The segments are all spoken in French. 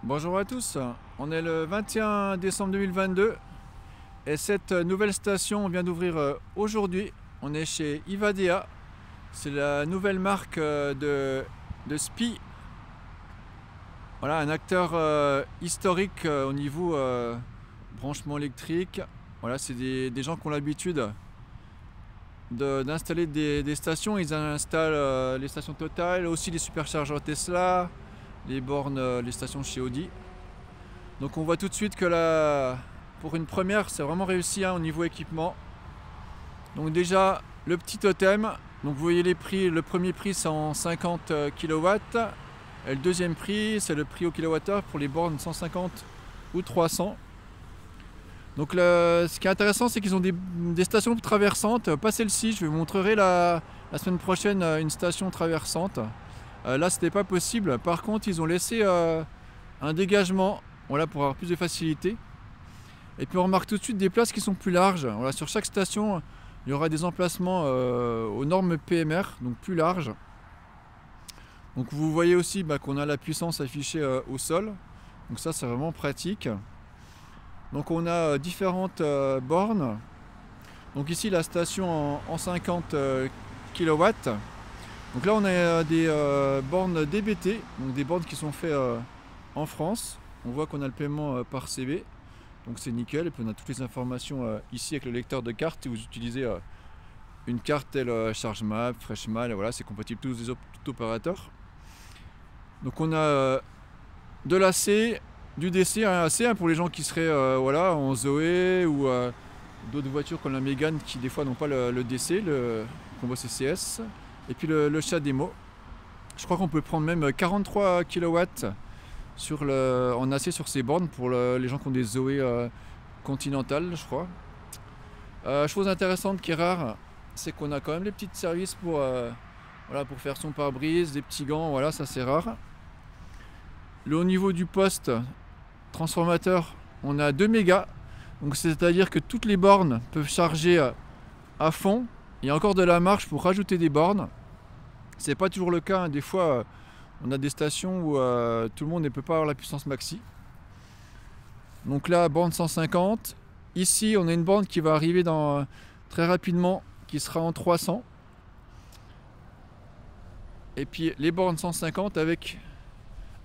Bonjour à tous, on est le 21 décembre 2022 et cette nouvelle station vient d'ouvrir aujourd'hui. On est chez Ivadea, c'est la nouvelle marque de SPI. Voilà, un acteur historique au niveau branchement électrique. Voilà, c'est des gens qui ont l'habitude d'installer des stations. Ils installent les stations Total, aussi les superchargeurs Tesla, les bornes, les stations chez Audi. Donc on voit tout de suite que pour une première, c'est vraiment réussi au niveau équipement. Donc déjà, le petit totem. Donc vous voyez les prix. Le premier prix, c'est en 50 kW. Et le deuxième prix, c'est le prix au kilowattheure pour les bornes 150 ou 300. Donc ce qui est intéressant, c'est qu'ils ont des stations traversantes. Pas celle-ci, je vous montrerai la semaine prochaine une station traversante. Là, c'était pas possible. Par contre, ils ont laissé un dégagement, voilà, pour avoir plus de facilité. Et puis on remarque tout de suite des places qui sont plus larges. Voilà, sur chaque station, il y aura des emplacements aux normes PMR, donc plus larges. Donc vous voyez aussi qu'on a la puissance affichée au sol. Donc ça, c'est vraiment pratique. Donc on a différentes bornes. Donc ici, la station en 50 kW. Donc là, on a des bornes DBT, donc des bornes qui sont faites en France. On voit qu'on a le paiement par CB, donc c'est nickel. Et puis on a toutes les informations ici avec le lecteur de carte. Si vous utilisez une carte telle ChargeMap, FreshMal, et voilà, c'est compatible tous les tout opérateurs. Donc on a de l'AC, du DC, un AC pour les gens qui seraient voilà, en Zoé ou d'autres voitures comme la Mégane qui des fois n'ont pas le DC, le combo CCS. Et puis le chat démo. Je crois qu'on peut prendre même 43 kW en AC sur ces bornes pour les gens qui ont des Zoé continentales, je crois. Chose intéressante qui est rare, c'est qu'on a quand même les petits services voilà, pour faire son pare-brise, des petits gants, voilà, ça c'est rare. Au niveau du poste transformateur, on a 2 mégas, donc c'est-à-dire que toutes les bornes peuvent charger à fond. Il y a encore de la marge pour rajouter des bornes. C'est pas toujours le cas, des fois on a des stations où tout le monde ne peut pas avoir la puissance maxi. Donc là, borne 150. Ici, on a une borne qui va arriver très rapidement, qui sera en 300. Et puis les bornes 150 avec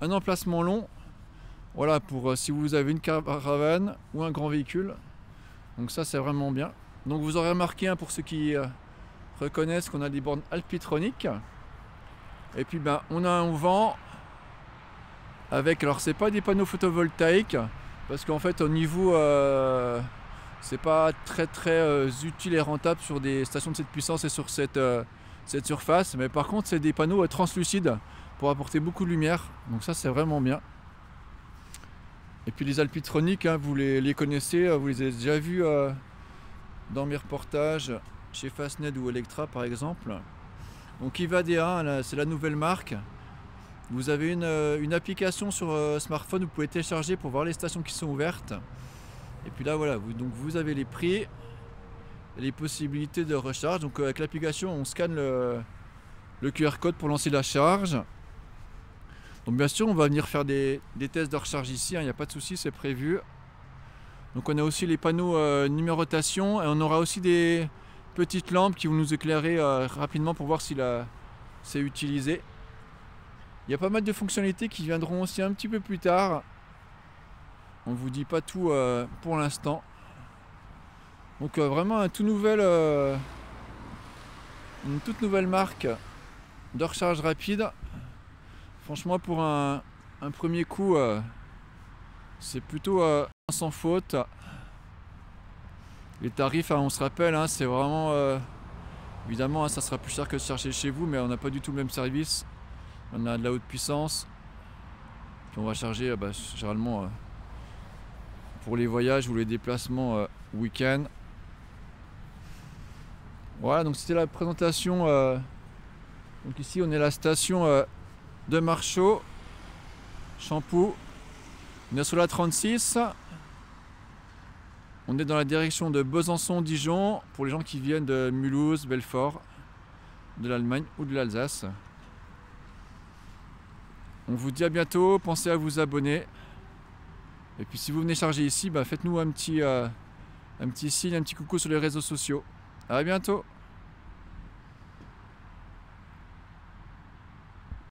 un emplacement long. Voilà, pour si vous avez une caravane ou un grand véhicule. Donc ça, c'est vraiment bien. Donc vous aurez remarqué, pour ceux qui reconnaissent, qu'on a des bornes alpitroniques. Et puis on a un vent avec, alors c'est pas des panneaux photovoltaïques, parce qu'en fait au niveau c'est pas très utile et rentable sur des stations de cette puissance et sur cette surface, mais par contre c'est des panneaux translucides pour apporter beaucoup de lumière, donc ça c'est vraiment bien. Et puis les alpitroniques, vous les connaissez, vous les avez déjà vus dans mes reportages chez Fastned ou Electra par exemple. Donc Ivadea, c'est la nouvelle marque. Vous avez une application sur smartphone, vous pouvez télécharger pour voir les stations qui sont ouvertes. Et puis là voilà, vous avez les prix et les possibilités de recharge. Donc avec l'application, on scanne le QR code pour lancer la charge. Donc bien sûr, on va venir faire des tests de recharge ici, il n'y a pas de souci, c'est prévu. Donc on a aussi les panneaux numérotation et on aura aussi des petites lampes qui vont nous éclairer rapidement pour voir si c'est utilisé. Il y a pas mal de fonctionnalités qui viendront aussi un petit peu plus tard. On ne vous dit pas tout pour l'instant. Donc vraiment une toute nouvelle marque de recharge rapide. Franchement, pour un premier coup, c'est plutôt sans faute. Les tarifs, on se rappelle, c'est vraiment évidemment, ça sera plus cher que de chercher chez vous, mais on n'a pas du tout le même service. On a de la haute puissance, puis on va charger généralement pour les voyages ou les déplacements week-end. Voilà, donc c'était la présentation. Donc ici, on est à la station de Marchaux, Champoux. On est sur la 36. On est dans la direction de Besançon-Dijon pour les gens qui viennent de Mulhouse, Belfort, de l'Allemagne ou de l'Alsace. On vous dit à bientôt, pensez à vous abonner. Et puis si vous venez charger ici, faites-nous un petit signe, un petit coucou sur les réseaux sociaux. À bientôt.